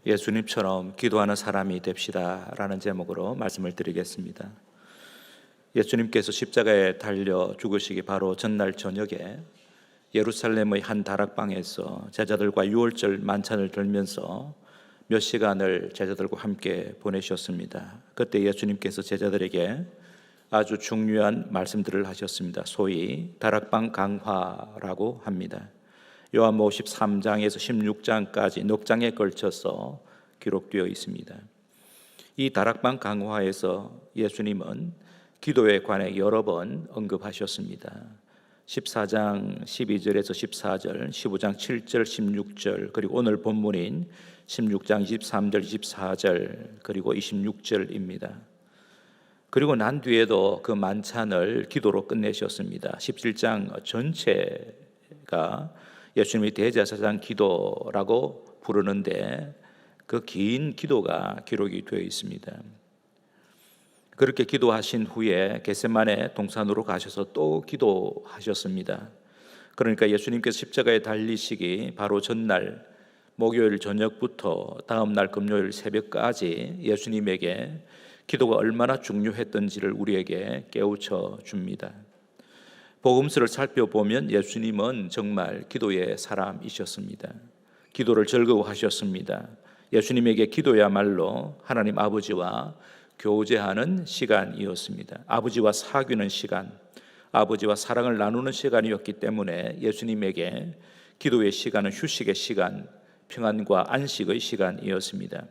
예수님처럼 기도하는 사람이 됩시다 라는 제목으로 말씀을 드리겠습니다. 예수님께서 십자가에 달려 죽으시기 바로 전날 저녁에 예루살렘의 한 다락방에서 제자들과 유월절 만찬을 들면서 몇 시간을 제자들과 함께 보내셨습니다. 그때 예수님께서 제자들에게 아주 중요한 말씀들을 하셨습니다. 소위 다락방 강화라고 합니다. 요한복음 13장에서 16장까지 넉 장에 걸쳐서 기록되어 있습니다. 이 다락방 강화에서 예수님은 기도에 관해 여러 번 언급하셨습니다. 14장 12절에서 14절, 15장 7절, 16절, 그리고 오늘 본문인 16장 23절, 24절, 그리고 26절입니다. 그리고 난 뒤에도 그 만찬을 기도로 끝내셨습니다. 17장 전체가 예수님이 대제사장 기도라고 부르는데 그 긴 기도가 기록이 되어 있습니다. 그렇게 기도하신 후에 겟세마네 동산으로 가셔서 또 기도하셨습니다. 그러니까 예수님께서 십자가에 달리시기 바로 전날 목요일 저녁부터 다음 날 금요일 새벽까지 예수님에게 기도가 얼마나 중요했던지를 우리에게 깨우쳐 줍니다. 복음서를 살펴보면 예수님은 정말 기도의 사람이셨습니다. 기도를 즐거워하셨습니다. 예수님에게 기도야말로 하나님 아버지와 교제하는 시간이었습니다. 아버지와 사귀는 시간, 아버지와 사랑을 나누는 시간이었기 때문에 예수님에게 기도의 시간은 휴식의 시간, 평안과 안식의 시간이었습니다.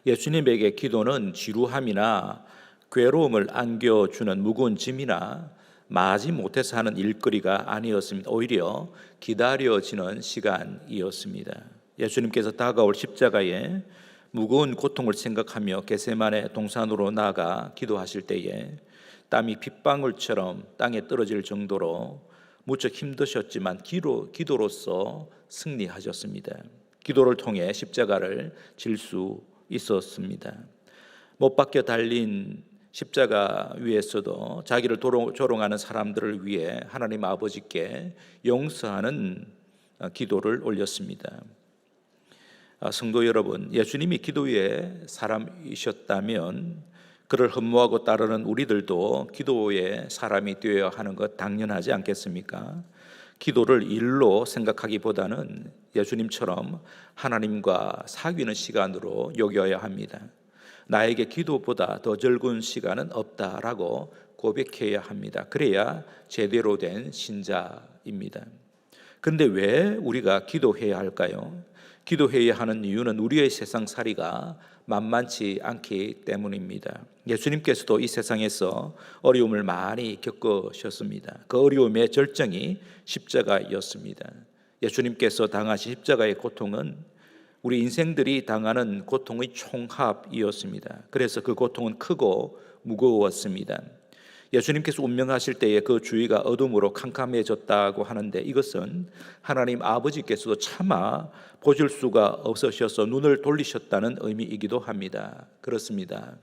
예수님에게 기도는 지루함이나 괴로움을 안겨주는 무거운 짐이나 마지 못해서 하는 일거리가 아니었습니다. 오히려 기다려지는 시간이었습니다. 예수님께서 다가올 십자가에 무거운 고통을 생각하며 겟세마네 동산으로 나아가 기도하실 때에 땀이 핏방울처럼 땅에 떨어질 정도로 무척 힘드셨지만 기도로서 승리하셨습니다. 기도를 통해 십자가를 질 수 있었습니다. 못 박혀 달린 십자가 위에서도 자기를 조롱하는 사람들을 위해 하나님 아버지께 용서하는 기도를 올렸습니다. 성도 여러분, 예수님이 기도의 사람이셨다면 그를 흠모하고 따르는 우리들도 기도의 사람이 되어야 하는 것 당연하지 않겠습니까? 기도를 일로 생각하기보다는 예수님처럼 하나님과 사귀는 시간으로 여겨야 합니다. 나에게 기도보다 더 즐거운 시간은 없다라고 고백해야 합니다. 그래야 제대로 된 신자입니다. 그런데 왜 우리가 기도해야 할까요? 기도해야 하는 이유는 우리의 세상살이가 만만치 않기 때문입니다. 예수님께서도 이 세상에서 어려움을 많이 겪으셨습니다. 그 어려움의 절정이 십자가였습니다. 예수님께서 당하신 십자가의 고통은 우리 인생들이 당하는 고통의 총합이었습니다. 그래서 그 고통은 크고 무거웠습니다. 예수님께서 운명하실 때에 그 주위가 어둠으로 캄캄해졌다고 하는데 이것은 하나님 아버지께서도 차마 보실 수가 없으셔서 눈을 돌리셨다는 의미이기도 합니다. 그렇습니다.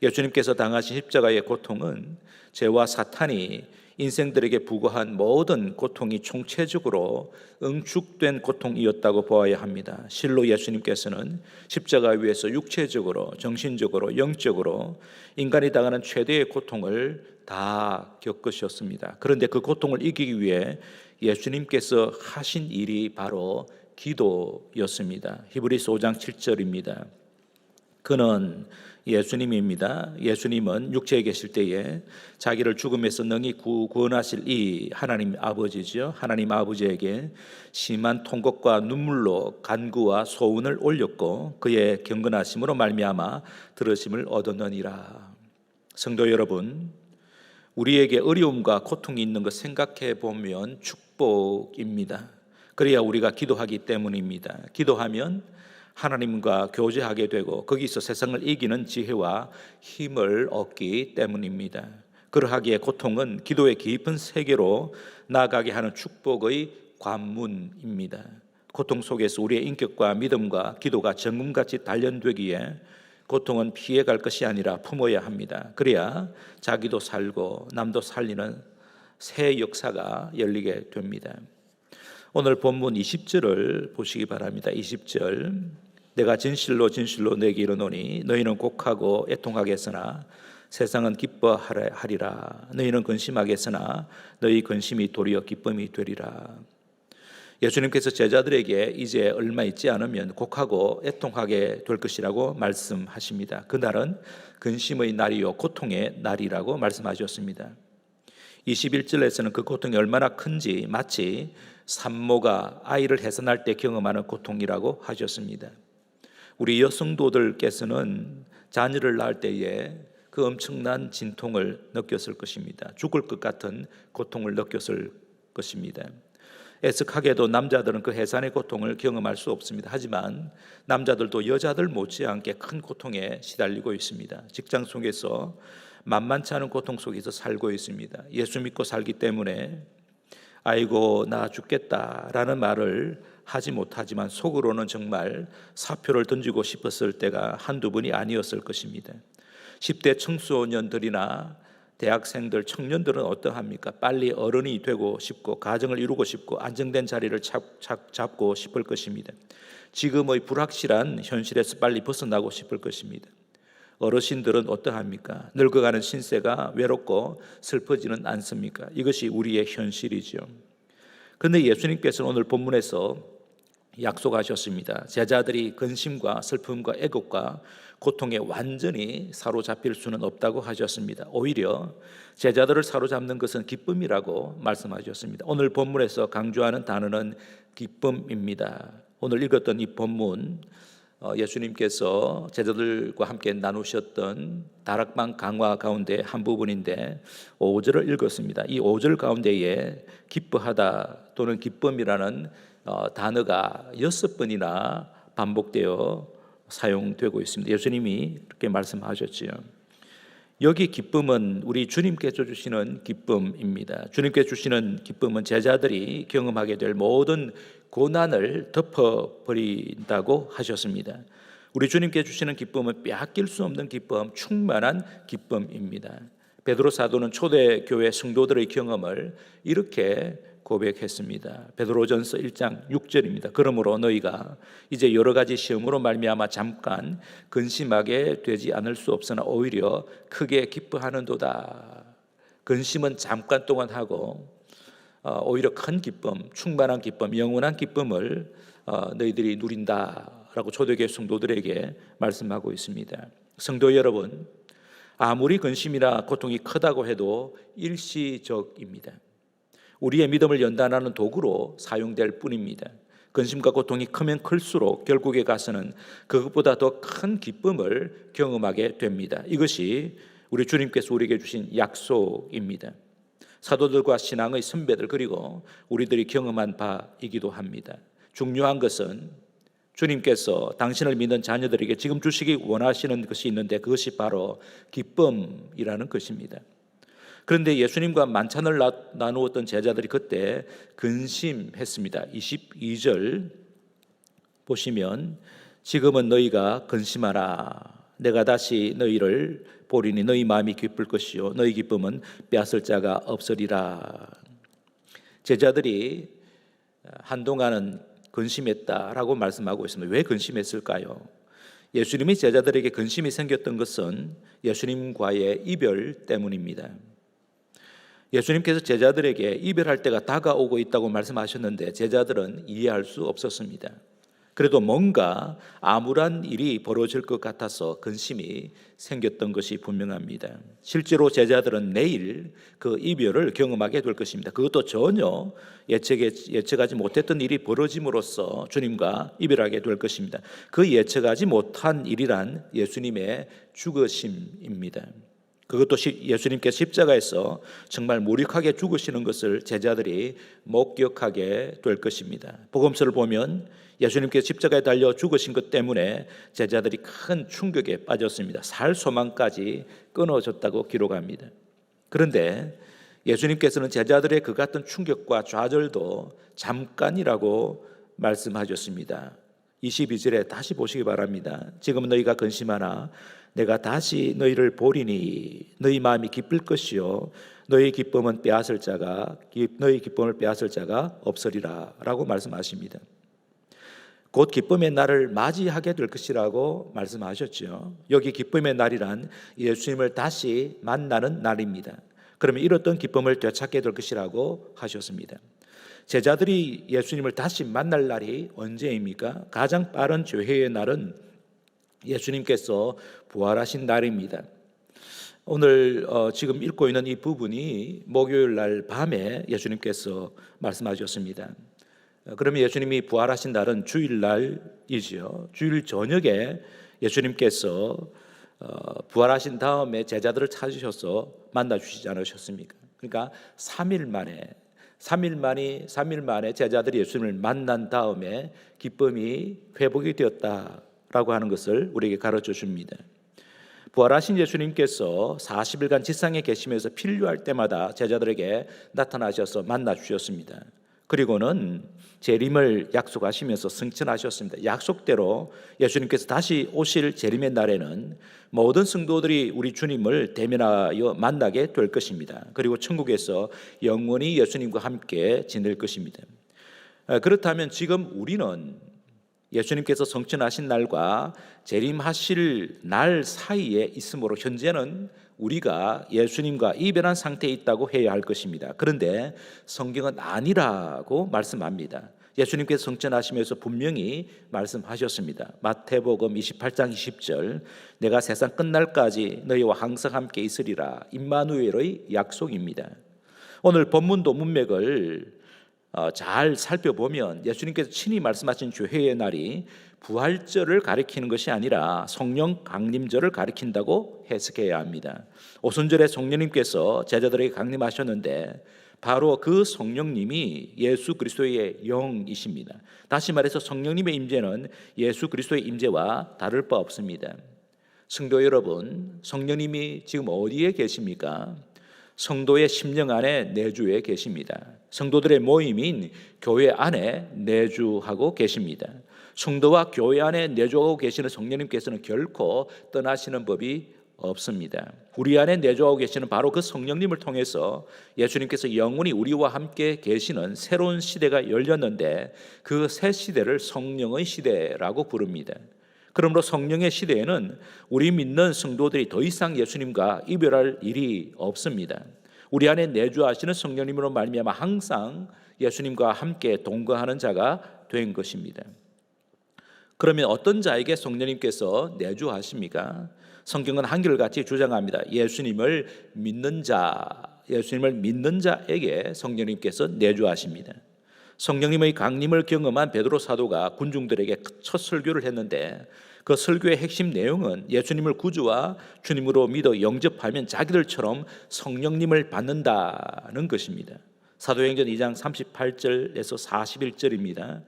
예수님께서 당하신 십자가의 고통은 죄와 사탄이 인생들에게 부과한 모든 고통이 총체적으로 응축된 고통이었다고 보아야 합니다. 실로 예수님께서는 십자가 위에서 육체적으로, 정신적으로, 영적으로 인간이 당하는 최대의 고통을 다 겪으셨습니다. 그런데 그 고통을 이기기 위해 예수님께서 하신 일이 바로 기도였습니다. 히브리서 5장 7절입니다. 그는 예수님입니다. 예수님은 육체에 계실 때에 자기를 죽음에서 능히 구원하실 이 하나님 아버지죠. 하나님 아버지에게 심한 통곡과 눈물로 간구와 소원을 올렸고 그의 경건하심으로 말미암아 들으심을 얻었느니라. 성도 여러분, 우리에게 어려움과 고통이 있는 것 생각해 보면 축복입니다. 그래야 우리가 기도하기 때문입니다. 기도하면 하나님과 교제하게 되고 거기서 세상을 이기는 지혜와 힘을 얻기 때문입니다. 그러하기에 고통은 기도의 깊은 세계로 나아가게 하는 축복의 관문입니다. 고통 속에서 우리의 인격과 믿음과 기도가 정금같이 단련되기에 고통은 피해갈 것이 아니라 품어야 합니다. 그래야 자기도 살고 남도 살리는 새 역사가 열리게 됩니다. 오늘 본문 20절을 보시기 바랍니다. 20절 내가 진실로 진실로 너에게 이르노니 너희는 곡하고 애통하겠으나 세상은 기뻐하리라. 너희는 근심하겠으나 너희 근심이 도리어 기쁨이 되리라. 예수님께서 제자들에게 이제 얼마 있지 않으면 곡하고 애통하게 될 것이라고 말씀하십니다. 그날은 근심의 날이요 고통의 날이라고 말씀하셨습니다. 21절에서는 그 고통이 얼마나 큰지 마치 산모가 아이를 해산할 때 경험하는 고통이라고 하셨습니다. 우리 여성도들께서는 자녀를 낳을 때에 그 엄청난 진통을 느꼈을 것입니다. 죽을 것 같은 고통을 느꼈을 것입니다. 애석하게도 남자들은 그 해산의 고통을 경험할 수 없습니다. 하지만 남자들도 여자들 못지않게 큰 고통에 시달리고 있습니다. 직장 속에서 만만치 않은 고통 속에서 살고 있습니다. 예수 믿고 살기 때문에 아이고 나 죽겠다라는 말을 하지 못하지만 속으로는 정말 사표를 던지고 싶었을 때가 한두 번이 아니었을 것입니다. 10대 청소년들이나 대학생들, 청년들은 어떠합니까? 빨리 어른이 되고 싶고 가정을 이루고 싶고 안정된 자리를 잡고 싶을 것입니다. 지금의 불확실한 현실에서 빨리 벗어나고 싶을 것입니다. 어르신들은 어떠합니까? 늙어가는 신세가 외롭고 슬퍼지는 않습니까? 이것이 우리의 현실이죠. 그런데 예수님께서는 오늘 본문에서 약속하셨습니다. 제자들이 근심과 슬픔과 애곡과 고통에 완전히 사로잡힐 수는 없다고 하셨습니다. 오히려 제자들을 사로잡는 것은 기쁨이라고 말씀하셨습니다. 오늘 본문에서 강조하는 단어는 기쁨입니다. 오늘 읽었던 이 본문 예수님께서 제자들과 함께 나누셨던 다락방 강화 가운데 한 부분인데 5절을 읽었습니다. 이 5절 가운데에 기뻐하다 또는 기쁨이라는 단어가 6번이나 반복되어 사용되고 있습니다. 예수님이 그렇게 말씀하셨지요. 여기 기쁨은 우리 주님께서 주시는 기쁨입니다. 주님께서 주시는 기쁨은 제자들이 경험하게 될 모든 고난을 덮어버린다고 하셨습니다. 우리 주님께서 주시는 기쁨은 빼앗길 수 없는 기쁨, 충만한 기쁨입니다. 베드로 사도는 초대교회 성도들의 경험을 이렇게 고백했습니다. 베드로전서 1장 6절입니다. 그러므로 너희가 이제 여러 가지 시험으로 말미암아 잠깐 근심하게 되지 않을 수 없으나 오히려 크게 기뻐하는도다. 근심은 잠깐 동안 하고 오히려 큰 기쁨, 충만한 기쁨, 영원한 기쁨을 너희들이 누린다라고 초대교회 성도들에게 말씀하고 있습니다. 성도 여러분, 아무리 근심이나 고통이 크다고 해도 일시적입니다. 우리의 믿음을 연단하는 도구로 사용될 뿐입니다. 근심과 고통이 크면 클수록 결국에 가서는 그것보다 더 큰 기쁨을 경험하게 됩니다. 이것이 우리 주님께서 우리에게 주신 약속입니다. 사도들과 신앙의 선배들 그리고 우리들이 경험한 바이기도 합니다. 중요한 것은 주님께서 당신을 믿는 자녀들에게 지금 주시기 원하시는 것이 있는데 그것이 바로 기쁨이라는 것입니다. 그런데 예수님과 만찬을 나누었던 제자들이 그때 근심했습니다. 22절 보시면 지금은 너희가 근심하라. 내가 다시 너희를 보리니 너희 마음이 기쁠 것이요 너희 기쁨은 빼앗을 자가 없으리라. 제자들이 한동안은 근심했다라고 말씀하고 있습니다. 왜 근심했을까요? 예수님이 제자들에게 근심이 생겼던 것은 예수님과의 이별 때문입니다. 예수님께서 제자들에게 이별할 때가 다가오고 있다고 말씀하셨는데 제자들은 이해할 수 없었습니다. 그래도 뭔가 암울한 일이 벌어질 것 같아서 근심이 생겼던 것이 분명합니다. 실제로 제자들은 내일 그 이별을 경험하게 될 것입니다. 그것도 전혀 예측하지 못했던 일이 벌어짐으로써 주님과 이별하게 될 것입니다. 그 예측하지 못한 일이란 예수님의 죽으심입니다. 그것도 예수님께서 십자가에서 정말 무력하게 죽으시는 것을 제자들이 목격하게 될 것입니다. 복음서를 보면 예수님께서 십자가에 달려 죽으신 것 때문에 제자들이 큰 충격에 빠졌습니다. 살 소망까지 끊어졌다고 기록합니다. 그런데 예수님께서는 제자들의 그 같은 충격과 좌절도 잠깐이라고 말씀하셨습니다. 22절에 다시 보시기 바랍니다. 지금 너희가 근심하나 내가 다시 너희를 보리니 너희 마음이 기쁠 것이요 너희 기쁨을 빼앗을 자가 없으리라 라고 말씀하십니다. 곧 기쁨의 날을 맞이하게 될 것이라고 말씀하셨죠. 여기 기쁨의 날이란 예수님을 다시 만나는 날입니다. 그러면 이렇던 기쁨을 되찾게 될 것이라고 하셨습니다. 제자들이 예수님을 다시 만날 날이 언제입니까? 가장 빠른 죄회의 날은 예수님께서 부활하신 날입니다. 오늘 지금 읽고 있는 이 부분이 목요일 날 밤에 예수님께서 말씀하셨습니다. 그러면 예수님이 부활하신 날은 주일날이지요. 주일 저녁에 예수님께서 부활하신 다음에 제자들을 찾으셔서 만나 주시지 않으셨습니까? 그러니까 3일 만에 제자들이 예수님을 만난 다음에 기쁨이 회복이 되었다라고 하는 것을 우리에게 가르쳐 줍니다. 부활하신 예수님께서 40일간 지상에 계시면서 필요할 때마다 제자들에게 나타나셔서 만나 주셨습니다. 그리고는 재림을 약속하시면서 승천하셨습니다. 약속대로 예수님께서 다시 오실 재림의 날에는 모든 성도들이 우리 주님을 대면하여 만나게 될 것입니다. 그리고 천국에서 영원히 예수님과 함께 지낼 것입니다. 그렇다면 지금 우리는 예수님께서 성천하신 날과 재림하실 날 사이에 있으므로 현재는 우리가 예수님과 이별한 상태에 있다고 해야 할 것입니다. 그런데 성경은 아니라고 말씀합니다. 예수님께서 성천하시면서 분명히 말씀하셨습니다. 마태복음 28장 20절, 내가 세상 끝날까지 너희와 항상 함께 있으리라. 임마누엘의 약속입니다. 오늘 본문도 문맥을 잘 살펴보면 예수님께서 친히 말씀하신 죄회의 날이 부활절을 가리키는 것이 아니라 성령 강림절을 가리킨다고 해석해야 합니다. 오순절에 성령님께서 제자들에게 강림하셨는데 바로 그 성령님이 예수 그리스도의 영이십니다. 다시 말해서 성령님의 임재는 예수 그리스도의 임재와 다를 바 없습니다. 성도 여러분, 성령님이 지금 어디에 계십니까? 성도의 심령 안에 내주에 계십니다. 성도들의 모임인 교회 안에 내주하고 계십니다. 성도와 교회 안에 내주하고 계시는 성령님께서는 결코 떠나시는 법이 없습니다. 우리 안에 내주하고 계시는 바로 그 성령님을 통해서 예수님께서 영원히 우리와 함께 계시는 새로운 시대가 열렸는데 그 새 시대를 성령의 시대라고 부릅니다. 그러므로 성령의 시대에는 우리 믿는 성도들이 더 이상 예수님과 이별할 일이 없습니다. 우리 안에 내주하시는 성령님으로 말미암아 항상 예수님과 함께 동거하는 자가 된 것입니다. 그러면 어떤 자에게 성령님께서 내주하십니까? 성경은 한결같이 주장합니다. 예수님을 믿는 자에게 성령님께서 내주하십니다. 성령님의 강림을 경험한 베드로 사도가 군중들에게 첫 설교를 했는데 그 설교의 핵심 내용은 예수님을 구주와 주님으로 믿어 영접하면 자기들처럼 성령님을 받는다는 것입니다. 사도행전 2장 38절에서 41절입니다.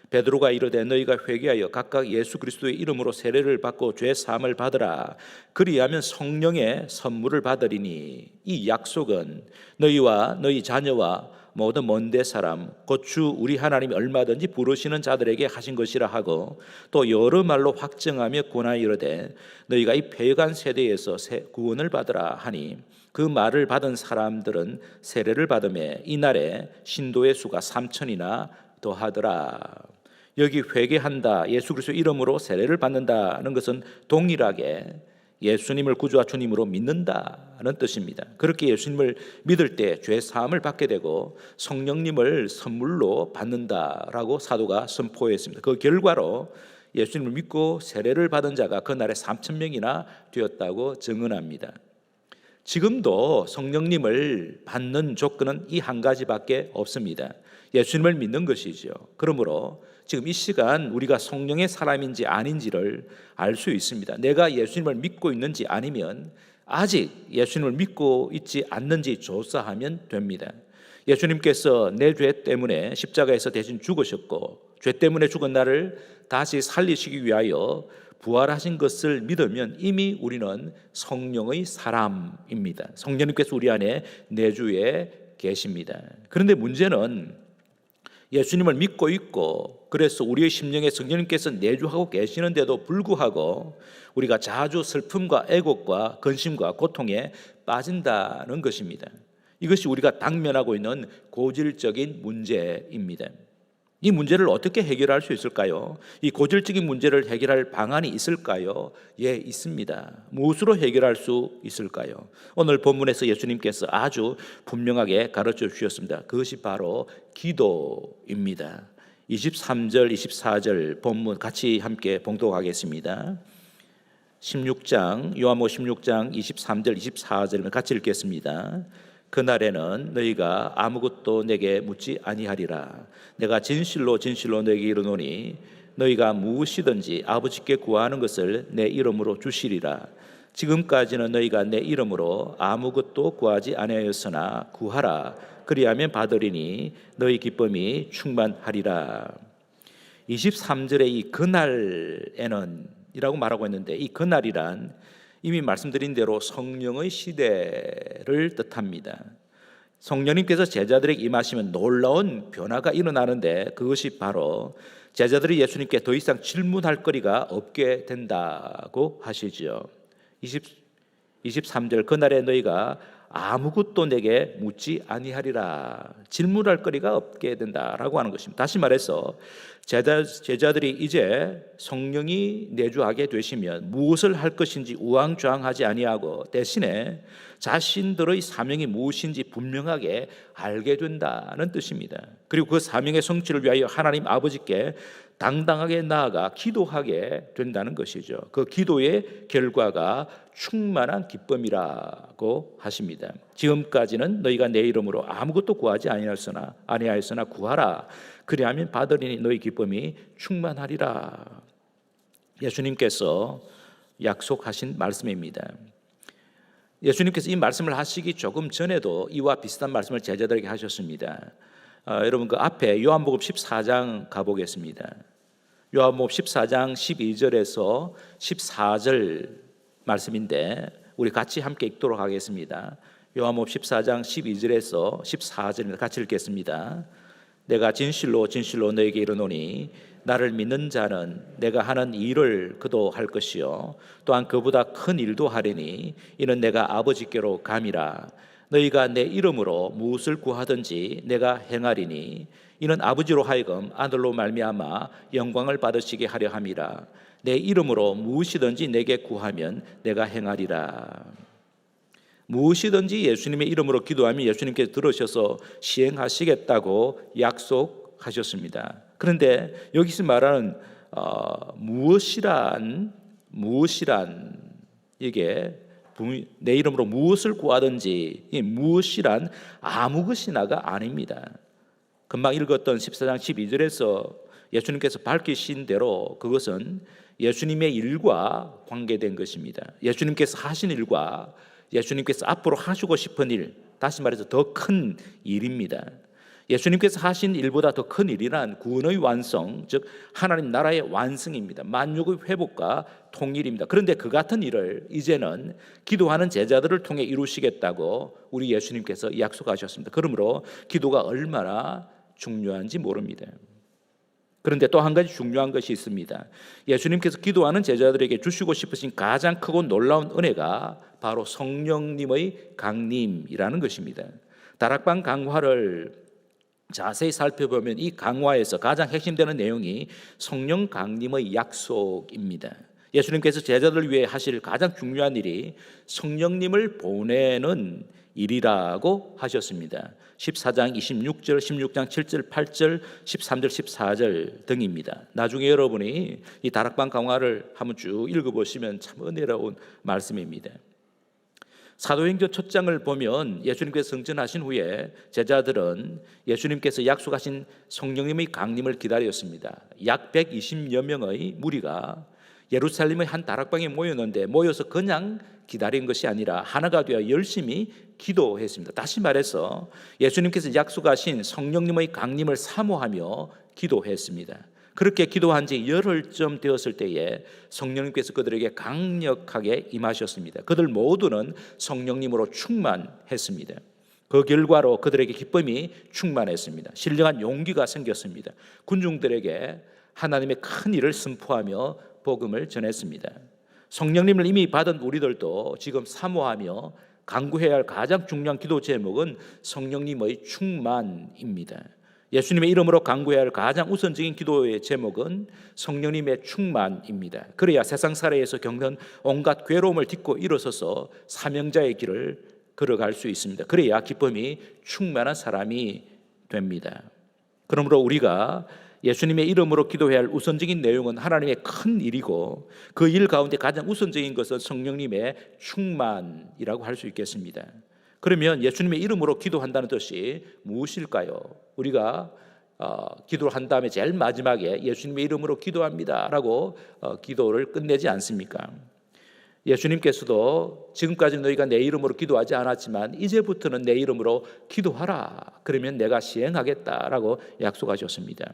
베드로가 이르되 너희가 회개하여 각각 예수 그리스도의 이름으로 세례를 받고 죄 사함을 받으라. 그리하면 성령의 선물을 받으리니 이 약속은 너희와 너희 자녀와 모든 먼데 사람 곧 주 우리 하나님이 얼마든지 부르시는 자들에게 하신 것이라 하고 또 여러 말로 확증하며 권하여 이르되 너희가 이 패역한 세대에서 구원을 받으라 하니 그 말을 받은 사람들은 세례를 받음에 이날에 신도의 수가 3,000이나 더하더라. 여기 회개한다, 예수 그리스도 이름으로 세례를 받는다는 것은 동일하게 예수님을 구주와 주님으로 믿는다는 뜻입니다. 그렇게 예수님을 믿을 때 죄 사함을 받게 되고 성령님을 선물로 받는다라고 사도가 선포했습니다. 그 결과로 예수님을 믿고 세례를 받은 자가 그날에 3,000명이나 되었다고 증언합니다. 지금도 성령님을 받는 조건은 이 한 가지밖에 없습니다. 예수님을 믿는 것이죠. 그러므로 지금 이 시간 우리가 성령의 사람인지 아닌지를 알 수 있습니다. 내가 예수님을 믿고 있는지 아니면 아직 예수님을 믿고 있지 않는지 조사하면 됩니다. 예수님께서 내 죄 때문에 십자가에서 대신 죽으셨고 죄 때문에 죽은 나를 다시 살리시기 위하여 부활하신 것을 믿으면 이미 우리는 성령의 사람입니다. 성령님께서 우리 안에 내주에 계십니다. 그런데 문제는 예수님을 믿고 있고 그래서 우리의 심령에 성령님께서 내주하고 계시는데도 불구하고 우리가 자주 슬픔과 애곡과 근심과 고통에 빠진다는 것입니다. 이것이 우리가 당면하고 있는 고질적인 문제입니다. 이 문제를 어떻게 해결할 수 있을까요? 이 고질적인 문제를 해결할 방안이 있을까요? 예, 있습니다. 무엇으로 해결할 수 있을까요? 오늘 본문에서 예수님께서 아주 분명하게 가르쳐 주셨습니다. 그것이 바로 기도입니다. 23절, 24절 본문 같이 함께 봉독하겠습니다. 16장, 요한복음 16장 23절, 24절을 같이 읽겠습니다. 그날에는 너희가 아무것도 내게 묻지 아니하리라. 내가 진실로 진실로 너희에게 이르노니 너희가 무엇이든지 아버지께 구하는 것을 내 이름으로 주시리라. 지금까지는 너희가 내 이름으로 아무것도 구하지 아니하였으나 구하라. 그리하면 받으리니 너희 기쁨이 충만하리라. 23절의 이 그날에는 이라고 말하고 있는데, 이 그날이란 이미 말씀드린 대로 성령의 시대를 뜻합니다. 성령님께서 제자들에게 임하시면 놀라운 변화가 일어나는데, 그것이 바로 제자들이 예수님께 더 이상 질문할 거리가 없게 된다고 하시죠. 23절 그날에 너희가 아무것도 내게 묻지 아니하리라. 질문할 거리가 없게 된다라고 하는 것입니다. 다시 말해서 제자들이 이제 성령이 내주하게 되시면 무엇을 할 것인지 우왕좌왕하지 아니하고 대신에 자신들의 사명이 무엇인지 분명하게 알게 된다는 뜻입니다. 그리고 그 사명의 성취를 위하여 하나님 아버지께 당당하게 나아가 기도하게 된다는 것이죠. 그 기도의 결과가 충만한 기쁨이라고 하십니다. 지금까지는 너희가 내 이름으로 아무것도 구하지 아니하였으나 구하라. 그리하면 받으리니 너희 기쁨이 충만하리라. 예수님께서 약속하신 말씀입니다. 예수님께서 이 말씀을 하시기 조금 전에도 이와 비슷한 말씀을 제자들에게 하셨습니다. 여러분 그 앞에 요한복음 14장 가보겠습니다. 요한복음 14장 12절에서 14절 말씀인데 우리 같이 함께 읽도록 하겠습니다. 요한복음 14장 12절에서 14절입니다. 같이 읽겠습니다. 내가 진실로 진실로 너에게 이르노니 나를 믿는 자는 내가 하는 일을 그도 할 것이요 또한 그보다 큰 일도 하리니 이는 내가 아버지께로 감이라. 너희가 내 이름으로 무엇을 구하든지 내가 행하리니 이는 아버지로 하여금 아들로 말미암아 영광을 받으시게 하려 함이라. 내 이름으로 무엇이든지 내게 구하면 내가 행하리라. 무엇이든지 예수님의 이름으로 기도하면 예수님께서 들으셔서 시행하시겠다고 약속하셨습니다. 그런데 여기서 말하는 무엇이란 이게 내 이름으로 무엇을 구하든지 이 무엇이란 아무 것이나가 아닙니다. 금방 읽었던 14장 12절에서 예수님께서 밝히신 대로 그것은 예수님의 일과 관계된 것입니다. 예수님께서 하신 일과 예수님께서 앞으로 하시고 싶은 일, 다시 말해서 더 큰 일입니다. 예수님께서 하신 일보다 더 큰 일이란 구원의 완성, 즉 하나님 나라의 완성입니다. 만육의 회복과 통일입니다. 그런데 그 같은 일을 이제는 기도하는 제자들을 통해 이루시겠다고 우리 예수님께서 약속하셨습니다. 그러므로 기도가 얼마나 중요한지 모릅니다. 그런데 또 한 가지 중요한 것이 있습니다. 예수님께서 기도하는 제자들에게 주시고 싶으신 가장 크고 놀라운 은혜가 바로 성령님의 강림이라는 것입니다. 다락방 강화를 자세히 살펴보면 이 강화에서 가장 핵심되는 내용이 성령 강림의 약속입니다. 예수님께서 제자들을 위해 하실 가장 중요한 일이 성령님을 보내는 일이라고 하셨습니다. 14장 26절, 16장 7절, 8절, 13절, 14절 등입니다. 나중에 여러분이 이 다락방 강화를 한번 쭉 읽어보시면 참 은혜로운 말씀입니다. 사도행전 첫 장을 보면 예수님께서 승천하신 후에 제자들은 예수님께서 약속하신 성령님의 강림을 기다렸습니다. 약 120여 명의 무리가 예루살렘의 한 다락방에 모였는데 모여서 그냥 기다린 것이 아니라 하나가 되어 열심히 기도했습니다. 다시 말해서 예수님께서 약속하신 성령님의 강림을 사모하며 기도했습니다. 그렇게 기도한 지 열흘쯤 되었을 때에 성령님께서 그들에게 강력하게 임하셨습니다. 그들 모두는 성령님으로 충만했습니다. 그 결과로 그들에게 기쁨이 충만했습니다. 신령한 용기가 생겼습니다. 군중들에게 하나님의 큰 일을 선포하며 복음을 전했습니다. 성령님을 이미 받은 우리들도 지금 사모하며 간구해야 할 가장 중요한 기도 제목은 성령님의 충만입니다. 예수님의 이름으로 간구해야 할 가장 우선적인 기도의 제목은 성령님의 충만입니다. 그래야 세상 살이에서 겪는 온갖 괴로움을 딛고 일어서서 사명자의 길을 걸어갈 수 있습니다. 그래야 기쁨이 충만한 사람이 됩니다. 그러므로 우리가 예수님의 이름으로 기도해야 할 우선적인 내용은 하나님의 큰 일이고, 그 일 가운데 가장 우선적인 것은 성령님의 충만이라고 할 수 있겠습니다. 그러면 예수님의 이름으로 기도한다는 뜻이 무엇일까요? 우리가 기도를 한 다음에 제일 마지막에 예수님의 이름으로 기도합니다라고 기도를 끝내지 않습니까? 예수님께서도 지금까지 너희가 내 이름으로 기도하지 않았지만 이제부터는 내 이름으로 기도하라. 그러면 내가 시행하겠다라고 약속하셨습니다.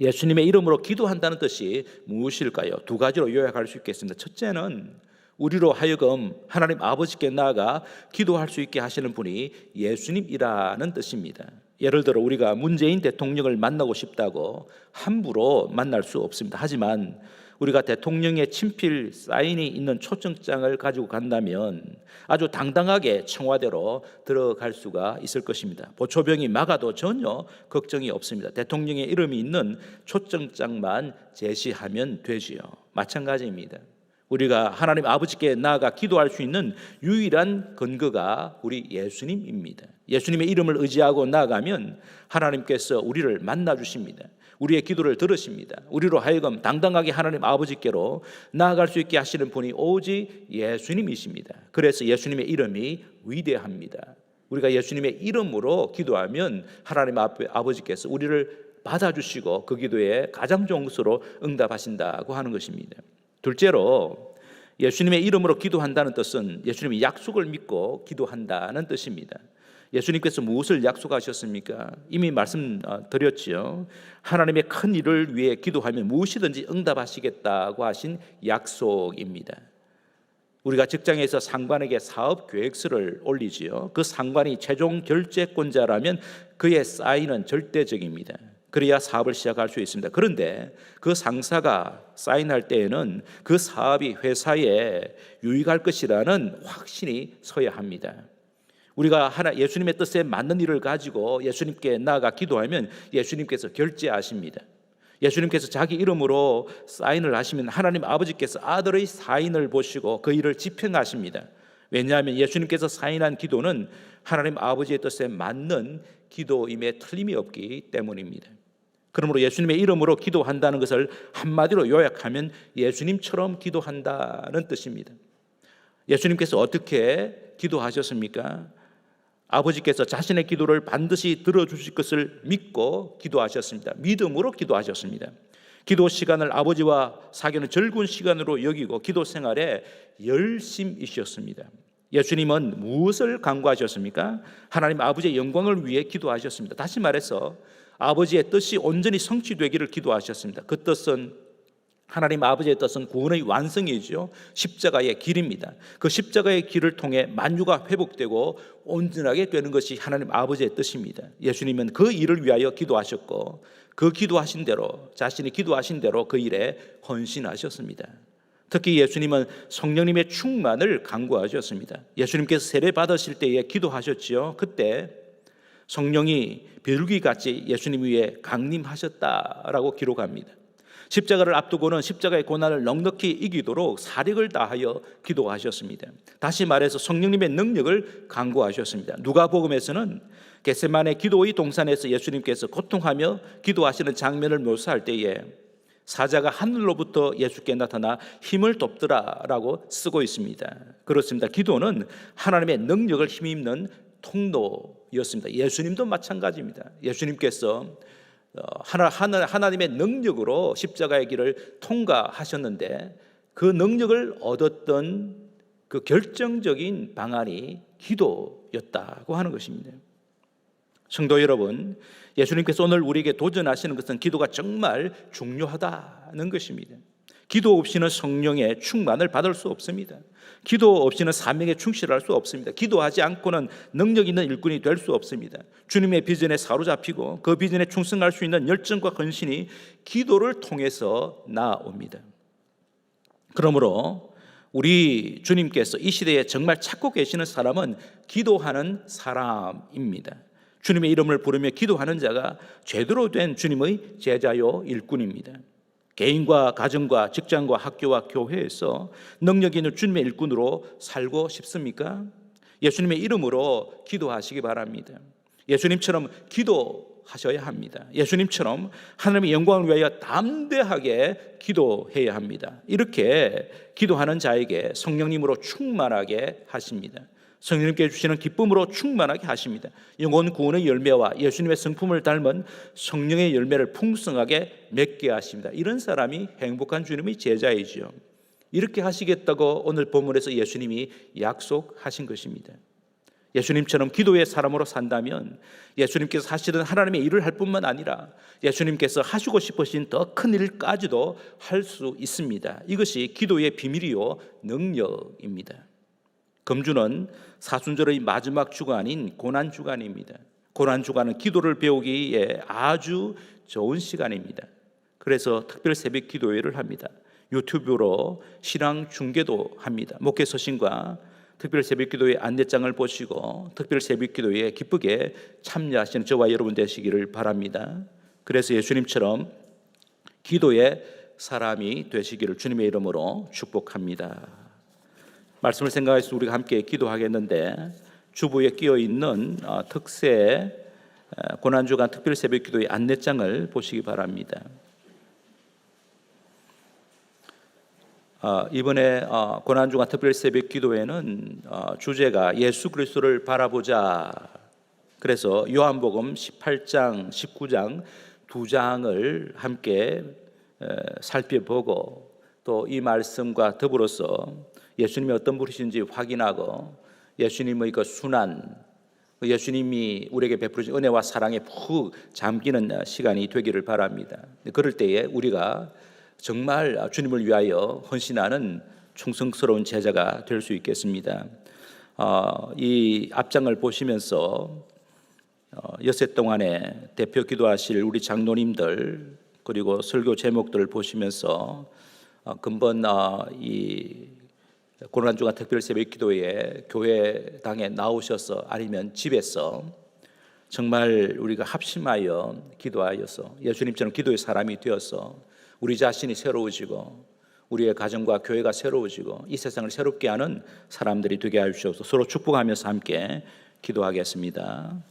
예수님의 이름으로 기도한다는 뜻이 무엇일까요? 두 가지로 요약할 수 있겠습니다. 첫째는 우리로 하여금 하나님 아버지께 나아가 기도할 수 있게 하시는 분이 예수님이라는 뜻입니다. 예를 들어 우리가 문재인 대통령을 만나고 싶다고 함부로 만날 수 없습니다. 하지만 우리가 대통령의 친필 사인이 있는 초청장을 가지고 간다면 아주 당당하게 청와대로 들어갈 수가 있을 것입니다. 보초병이 막아도 전혀 걱정이 없습니다. 대통령의 이름이 있는 초청장만 제시하면 되지요. 마찬가지입니다. 우리가 하나님 아버지께 나아가 기도할 수 있는 유일한 근거가 우리 예수님입니다. 예수님의 이름을 의지하고 나아가면 하나님께서 우리를 만나 주십니다. 우리의 기도를 들으십니다. 우리로 하여금 당당하게 하나님 아버지께로 나아갈 수 있게 하시는 분이 오직 예수님이십니다. 그래서 예수님의 이름이 위대합니다. 우리가 예수님의 이름으로 기도하면 하나님 아버지께서 우리를 받아주시고 그 기도에 가장 좋은 것으로 응답하신다고 하는 것입니다. 둘째로 예수님의 이름으로 기도한다는 뜻은 예수님의 약속을 믿고 기도한다는 뜻입니다. 예수님께서 무엇을 약속하셨습니까? 이미 말씀드렸지요. 하나님의 큰 일을 위해 기도하면 무엇이든지 응답하시겠다고 하신 약속입니다. 우리가 직장에서 상관에게 사업 계획서를 올리지요. 그 상관이 최종 결재권자라면 그의 사인은 절대적입니다. 그래야 사업을 시작할 수 있습니다. 그런데 그 상사가 사인할 때에는 그 사업이 회사에 유익할 것이라는 확신이 서야 합니다. 우리가 예수님의 뜻에 맞는 일을 가지고 예수님께 나아가 기도하면 예수님께서 결재하십니다. 예수님께서 자기 이름으로 사인을 하시면 하나님 아버지께서 아들의 사인을 보시고 그 일을 집행하십니다. 왜냐하면 예수님께서 사인한 기도는 하나님 아버지의 뜻에 맞는 기도임에 틀림이 없기 때문입니다. 그러므로 예수님의 이름으로 기도한다는 것을 한마디로 요약하면 예수님처럼 기도한다는 뜻입니다. 예수님께서 어떻게 기도하셨습니까? 아버지께서 자신의 기도를 반드시 들어주실 것을 믿고 기도하셨습니다. 믿음으로 기도하셨습니다. 기도 시간을 아버지와 사귀는 즐거운 시간으로 여기고 기도 생활에 열심이셨습니다. 예수님은 무엇을 간구하셨습니까? 하나님 아버지의 영광을 위해 기도하셨습니다. 다시 말해서 아버지의 뜻이 온전히 성취되기를 기도하셨습니다. 그 뜻은 하나님 아버지의 뜻은 구원의 완성이죠. 십자가의 길입니다. 그 십자가의 길을 통해 만유가 회복되고 온전하게 되는 것이 하나님 아버지의 뜻입니다. 예수님은 그 일을 위하여 기도하셨고 그 기도하신 대로 자신이 기도하신 대로 그 일에 헌신하셨습니다. 특히 예수님은 성령님의 충만을 간구하셨습니다. 예수님께서 세례 받으실 때에 기도하셨지요. 그때 성령이 비둘기같이 예수님 위에 강림하셨다라고 기록합니다. 십자가를 앞두고는 십자가의 고난을 넉넉히 이기도록 사력을 다하여 기도하셨습니다. 다시 말해서 성령님의 능력을 간구하셨습니다. 누가복음에서는 겟세마네 기도의 동산에서 예수님께서 고통하며 기도하시는 장면을 묘사할 때에 사자가 하늘로부터 예수께 나타나 힘을 돕더라라고 쓰고 있습니다. 그렇습니다. 기도는 하나님의 능력을 힘입는 통로였습니다. 예수님도 마찬가지입니다. 예수님께서 하나님의 능력으로 십자가의 길을 통과하셨는데 그 능력을 얻었던 그 결정적인 방안이 기도였다고 하는 것입니다. 성도 여러분, 예수님께서 오늘 우리에게 도전하시는 것은 기도가 정말 중요하다는 것입니다. 기도 없이는 성령의 충만을 받을 수 없습니다. 기도 없이는 사명에 충실할 수 없습니다. 기도하지 않고는 능력 있는 일꾼이 될 수 없습니다. 주님의 비전에 사로잡히고 그 비전에 충성할 수 있는 열정과 헌신이 기도를 통해서 나옵니다. 그러므로 우리 주님께서 이 시대에 정말 찾고 계시는 사람은 기도하는 사람입니다. 주님의 이름을 부르며 기도하는 자가 제대로 된 주님의 제자요 일꾼입니다. 개인과 가정과 직장과 학교와 교회에서 능력 있는 주님의 일꾼으로 살고 싶습니까? 예수님의 이름으로 기도하시기 바랍니다. 예수님처럼 기도하셔야 합니다. 예수님처럼 하나님의 영광을 위하여 담대하게 기도해야 합니다. 이렇게 기도하는 자에게 성령님으로 충만하게 하십니다. 성령님께 주시는 기쁨으로 충만하게 하십니다. 영혼 구원의 열매와 예수님의 성품을 닮은 성령의 열매를 풍성하게 맺게 하십니다. 이런 사람이 행복한 주님의 제자이죠. 이렇게 하시겠다고 오늘 본문에서 예수님이 약속하신 것입니다. 예수님처럼 기도의 사람으로 산다면 예수님께서 하시던 하나님의 일을 할 뿐만 아니라 예수님께서 하시고 싶으신 더 큰 일까지도 할 수 있습니다. 이것이 기도의 비밀이요 능력입니다. 금주는 사순절의 마지막 주간인 고난주간입니다. 고난주간은 기도를 배우기에 아주 좋은 시간입니다. 그래서 특별 새벽 기도회를 합니다. 유튜브로 신앙 중계도 합니다. 목회 서신과 특별 새벽 기도회 안내장을 보시고 특별 새벽 기도회에 기쁘게 참여하시는 저와 여러분 되시기를 바랍니다. 그래서 예수님처럼 기도의 사람이 되시기를 주님의 이름으로 축복합니다. 말씀을 생각해서 우리가 함께 기도하겠는데 주부에 끼어 있는 특세 고난주간 특별 새벽 기도회 안내장을 보시기 바랍니다. 이번에 고난주간 특별 새벽 기도회는 주제가 예수 그리스도를 바라보자. 그래서 요한복음 18장, 19장 두 장을 함께 살펴보고 또 이 말씀과 더불어서 예수님이 어떤 분이신지 확인하고 예수님의 그 순환, 예수님이 우리에게 베푸신 은혜와 사랑에 푹 잠기는 시간이 되기를 바랍니다. 그럴 때에 우리가 정말 주님을 위하여 헌신하는 충성스러운 제자가 될 수 있겠습니다. 이 앞장을 보시면서 엿새 동안에 대표 기도하실 우리 장로님들 그리고 설교 제목들을 보시면서 근본 이 고난주간 특별 새벽 기도에 교회당에 나오셔서 아니면 집에서 정말 우리가 합심하여 기도하여서 예수님처럼 기도의 사람이 되어서 우리 자신이 새로워지고 우리의 가정과 교회가 새로워지고 이 세상을 새롭게 하는 사람들이 되게 하시옵소서. 서로 축복하면서 함께 기도하겠습니다.